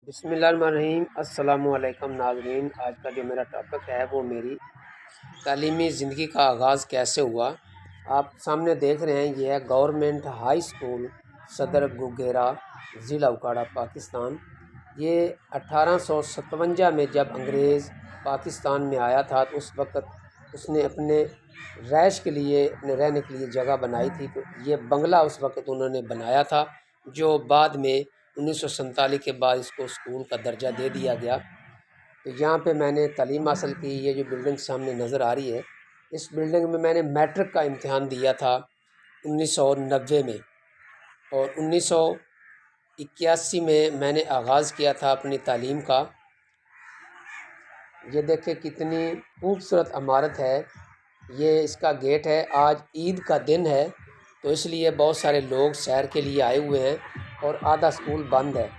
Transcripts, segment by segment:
बिस्मिल्लाहिर्रहमानिर्रहीम। अस्सलामुअलैकुम नाज़रीन, आज का जो मेरा टॉपिक है वो मेरी तालीमी ज़िंदगी का आगाज़ कैसे हुआ। आप सामने देख रहे हैं, ये है गवर्नमेंट हाई स्कूल सदर गुगेरा, ज़िला उकाड़ा, पाकिस्तान। ये 1857 में जब अंग्रेज़ पाकिस्तान में आया था तो उस वक़्त उसने अपने रैश के लिए, अपने रहने के लिए जगह बनाई थी। तो ये बंगला उस वक़्त उन्होंने बनाया था, जो बाद में 1947 के बाद इसको स्कूल का दर्जा दे दिया गया। तो यहाँ पे मैंने तालीम हासिल की। ये जो बिल्डिंग सामने नज़र आ रही है, इस बिल्डिंग में मैंने मैट्रिक का इम्तिहान दिया था 1990 में, और 1981 में मैंने आगाज़ किया था अपनी तालीम का। ये देखें कितनी खूबसूरत इमारत है। ये इसका गेट है। आज ईद का दिन है तो इसलिए बहुत सारे लोग सैर के लिए आए हुए हैं और आधा स्कूल बंद है,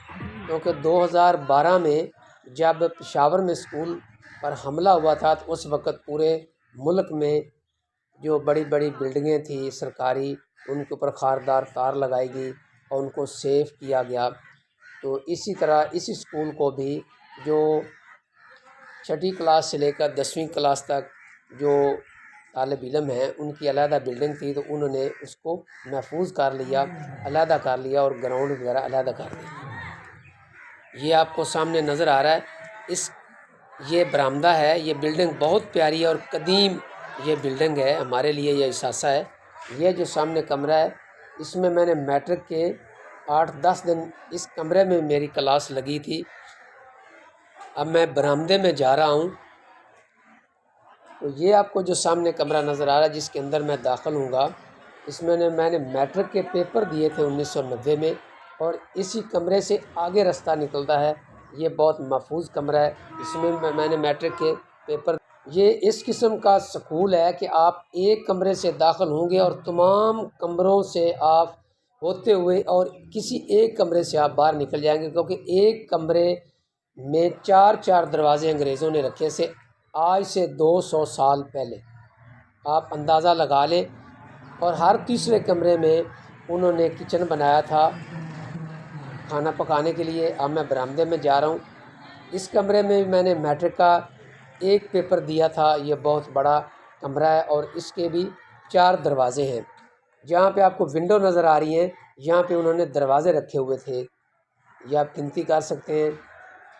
क्योंकि 2012 में जब पेशावर में स्कूल पर हमला हुआ था तो उस वक़्त पूरे मुल्क में जो बड़ी बड़ी बिल्डिंगें थी सरकारी, उनके ऊपर खारदार तार लगाई गई और उनको सेफ किया गया। तो इसी तरह इस स्कूल को भी जो छठी क्लास से लेकर 10वीं क्लास तक जो तालिब इल्म हैं उनकी अलहदा बिल्डिंग थी, तो उन्होंने उसको महफूज कर लिया, अलहदा कर लिया और ग्राउंड वगैरह अलहदा कर दिया। ये आपको सामने नज़र आ रहा है, ये बरामदा है। ये बिल्डिंग बहुत प्यारी है और कदीम ये बिल्डिंग है, हमारे लिए ये एहसासा है। ये जो सामने कमरा है, इसमें मैंने मैट्रिक के 8-10 दिन इस कमरे में मेरी क्लास लगी थी। अब मैं बरामदे में जा रहा हूँ, तो ये आपको जो सामने कमरा नज़र आ रहा है जिसके अंदर मैं दाखिल हूँगा, इसमें मैंने मैट्रिक के पेपर दिए थे 1990 में, और इसी कमरे से आगे रास्ता निकलता है। ये बहुत महफूज कमरा है, इसमें मैंने मैट्रिक के पेपर। ये इस किस्म का स्कूल है कि आप एक कमरे से दाखिल होंगे और तमाम कमरों से आप होते हुए और किसी एक कमरे से आप बाहर निकल जाएंगे, क्योंकि एक कमरे में 4-4 दरवाजे अंग्रेज़ों ने रखे से आज से 200 साल पहले, आप अंदाज़ा लगा लें। और हर तीसरे कमरे में उन्होंने किचन बनाया था खाना पकाने के लिए। अब मैं बरामदे में जा रहा हूँ, इस कमरे में मैंने मैट्रिक का एक पेपर दिया था। ये बहुत बड़ा कमरा है और इसके भी 4 दरवाजे हैं। जहाँ पे आपको विंडो नज़र आ रही है, यहाँ पे उन्होंने दरवाज़े रखे हुए थे। ये आप गिनती कर सकते हैं,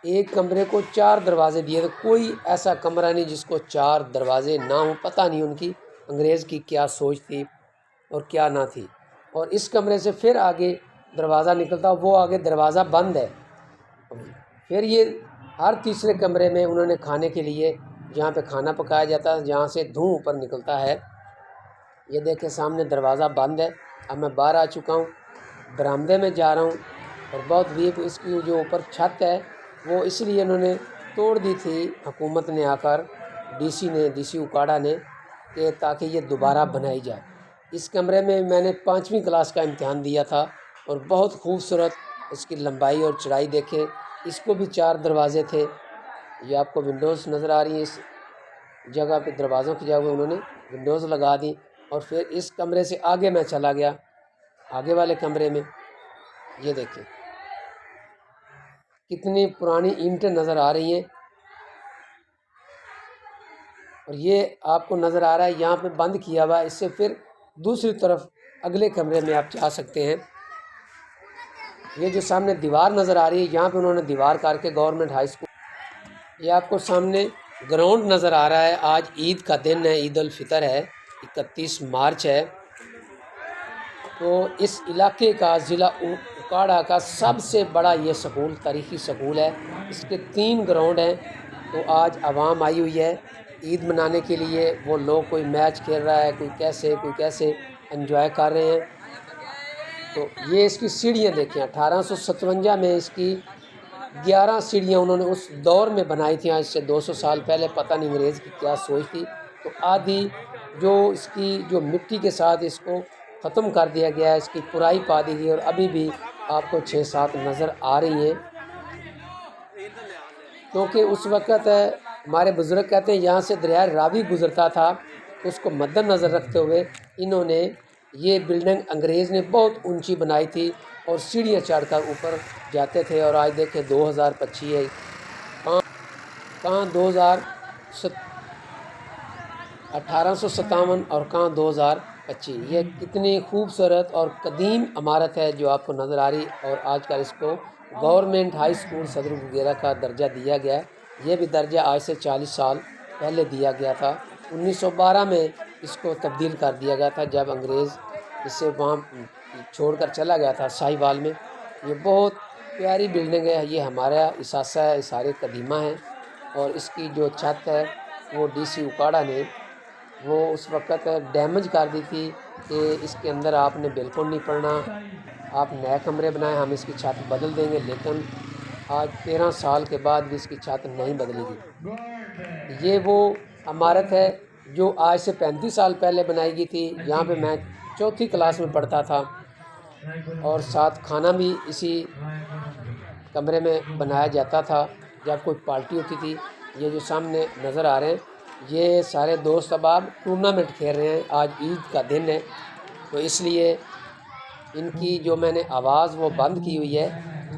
एक कमरे को 4 दरवाजे दिए थे। कोई ऐसा कमरा नहीं जिसको 4 दरवाजे ना हो। पता नहीं उनकी अंग्रेज़ की क्या सोच थी और क्या ना थी। और इस कमरे से फिर आगे दरवाज़ा निकलता, वो आगे दरवाज़ा बंद है। फिर ये हर तीसरे कमरे में उन्होंने खाने के लिए, जहाँ पे खाना पकाया जाता है, जहाँ से धुआं ऊपर निकलता है। ये देखें सामने दरवाज़ा बंद है। अब मैं बाहर आ चुका हूँ, बरामदे में जा रहा हूँ, और बहुत वीक इसकी जो ऊपर छत है वो इसलिए इन्होंने तोड़ दी थी हुकूमत ने आकर, डीसी उकाड़ा ने, कि ताकि ये दोबारा बनाई जाए। इस कमरे में मैंने 5वीं क्लास का इम्तिहान दिया था और बहुत खूबसूरत इसकी लंबाई और चौड़ाई देखें। इसको भी 4 दरवाजे थे। ये आपको विंडोज़ नज़र आ रही है, इस जगह पे दरवाज़ों की जगह उन्होंने विंडोज़ लगा दी। और फिर इस कमरे से आगे मैं चला गया, आगे वाले कमरे में। ये देखें कितनी पुरानी ईंटें नज़र आ रही हैं। और ये आपको नज़र आ रहा है यहाँ पे बंद किया हुआ है। इससे फिर दूसरी तरफ अगले कमरे में आप जा सकते हैं। ये जो सामने दीवार नज़र आ रही है, यहाँ पे उन्होंने दीवार करके गवर्नमेंट हाई स्कूल। ये आपको सामने ग्राउंड नज़र आ रहा है। आज ईद का दिन है, ईद उल फितर है, 31 मार्च है। तो इस इलाके का, ज़िला उकाड़ा का सबसे बड़ा ये स्कूल, तारीख़ी स्कूल है। इसके 3 ग्राउंड हैं। तो आज आवाम आई हुई है ईद मनाने के लिए। वो लोग, कोई मैच खेल रहा है, कोई कैसे एंजॉय कर रहे हैं। तो ये इसकी सीढ़ियाँ देखें, 1857 में इसकी 11 सीढ़ियाँ उन्होंने उस दौर में बनाई थी, आज से 200 साल पहले। पता नहीं अंग्रेज़ की क्या सोच थी। तो आधी जो इसकी जो मिट्टी के साथ इसको ख़त्म कर दिया गया है, इसकी पुराई पा दी गई, और अभी भी आपको 6-7 नज़र आ रही हैं। क्योंकि उस वक़्त हमारे बुज़ुर्ग कहते हैं यहाँ से दरिया रावी गुज़रता था, तो उसको मद्देनज़र रखते हुए इन्होंने ये बिल्डिंग, अंग्रेज़ ने बहुत ऊंची बनाई थी। और सीढ़ियाँ चढ़कर ऊपर जाते थे। और आज देखें 2025 है, कहाँ 1857 और कहाँ 2025। ये कितनी खूबसूरत और कदीम इमारत है जो आपको नज़र आ रही। और आजकल इसको गवर्नमेंट हाई स्कूल सदर वगैरह का दर्जा दिया गया है। ये भी दर्जा आज से 40 साल पहले दिया गया था। 1912 में इसको तब्दील कर दिया गया था जब अंग्रेज़ इसे वहाँ छोड़कर चला गया था साहिवाल में। ये बहुत प्यारी बिल्डिंग है। ये हमारा इसासा है, इसारे कदीमा है। और इसकी जो छत है वो DC उकाड़ा ने वो उस वक़्त डैमेज कर दी थी कि इसके अंदर आपने बिल्कुल नहीं पढ़ना, आप नए कमरे बनाएं, हम इसकी छत बदल देंगे। लेकिन आज 13 साल के बाद भी इसकी छत नहीं बदलेगी। ये वो इमारत है जो आज से 35 साल पहले बनाई गई थी। यहाँ पे मैं 4थी क्लास में पढ़ता था और साथ खाना भी इसी कमरे में बनाया जाता था जब कोई पार्टी होती थी। ये जो सामने नज़र आ रहे हैं ये सारे दोस्त अब टूर्नामेंट खेल रहे हैं। आज ईद का दिन है तो इसलिए इनकी जो मैंने आवाज़ वो बंद की हुई है,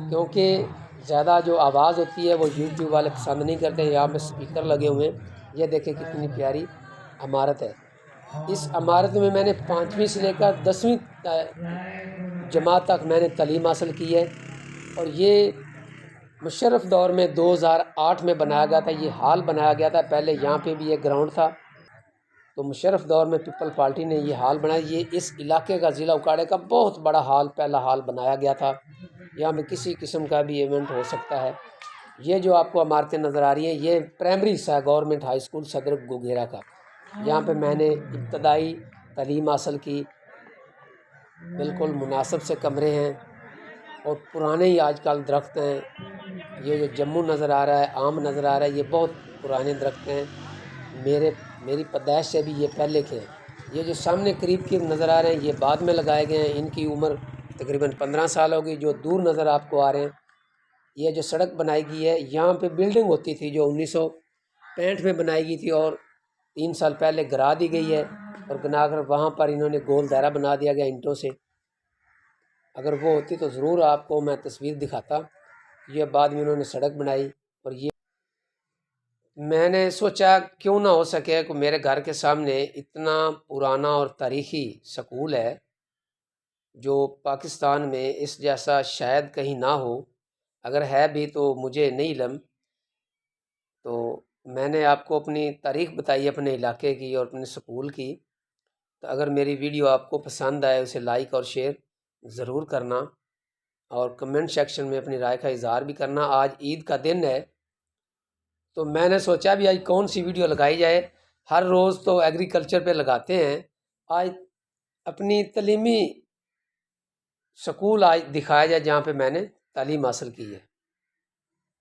क्योंकि ज़्यादा जो आवाज़ होती है वो यूट्यूब वाले पसंद नहीं करते। यहाँ पे स्पीकर लगे हुए हैं। ये देखें कितनी प्यारी इमारत है। इस इमारत में मैंने 5वीं से लेकर 10वीं जमात तक मैंने तालीम हासिल की है। और ये मुशर्रफ दौर में 2008 में बनाया गया था। ये हॉल बनाया गया था। पहले यहाँ पे भी एक ग्राउंड था तो मुशर्रफ दौर में पीपल पार्टी ने ये हॉल बनाया। ये इस इलाके का ज़िला उकाड़े का बहुत बड़ा हॉल, पहला हॉल बनाया गया था। यहाँ में किसी किस्म का भी इवेंट हो सकता है। ये जो आपको इमारतें नज़र आ रही हैं ये प्राइमरी हिस्सा है गवर्नमेंट हाई स्कूल सदर गोगेरा का। यहाँ पे मैंने इब्तदाई तालीम हासिल की। बिल्कुल मुनासिब से कमरे हैं और पुराने ही आजकल दरख्त हैं। ये जो जम्मू नज़र आ रहा है, आम नज़र आ रहा है, ये बहुत पुराने दरख्त हैं। मेरी पैदाइश से भी ये पहले के हैं। ये जो सामने करीब नज़र आ रहे हैं ये बाद में लगाए गए हैं। इनकी उम्र तकरीबन 15 साल होगी। जो दूर नज़र आपको आ रहे हैं ये जो सड़क बनाई गई है, यहाँ पे बिल्डिंग होती थी जो 1965 में बनाई गई थी और 3 साल पहले गिरा दी गई है। और गिराकर वहाँ पर इन्होंने गोल दायरा बना दिया गया ईंटों से। अगर वो होती तो ज़रूर आपको मैं तस्वीर दिखाता। ये बाद में उन्होंने सड़क बनाई। और ये मैंने सोचा क्यों ना हो सके कि मेरे घर के सामने इतना पुराना और तारीख़ी स्कूल है जो पाकिस्तान में इस जैसा शायद कहीं ना हो। अगर है भी तो मुझे नहीं इल्म। तो मैंने आपको अपनी तारीख़ बताई अपने इलाके की और अपने स्कूल की। तो अगर मेरी वीडियो आपको पसंद आए उसे लाइक और शेयर ज़रूर करना और कमेंट सेक्शन में अपनी राय का इज़हार भी करना। आज ईद का दिन है तो मैंने सोचा भी आज कौन सी वीडियो लगाई जाए। हर रोज़ तो एग्रीकल्चर पे लगाते हैं, आज अपनी तालीमी स्कूल आज दिखाया जाए जहाँ पे मैंने तालीम हासिल की है।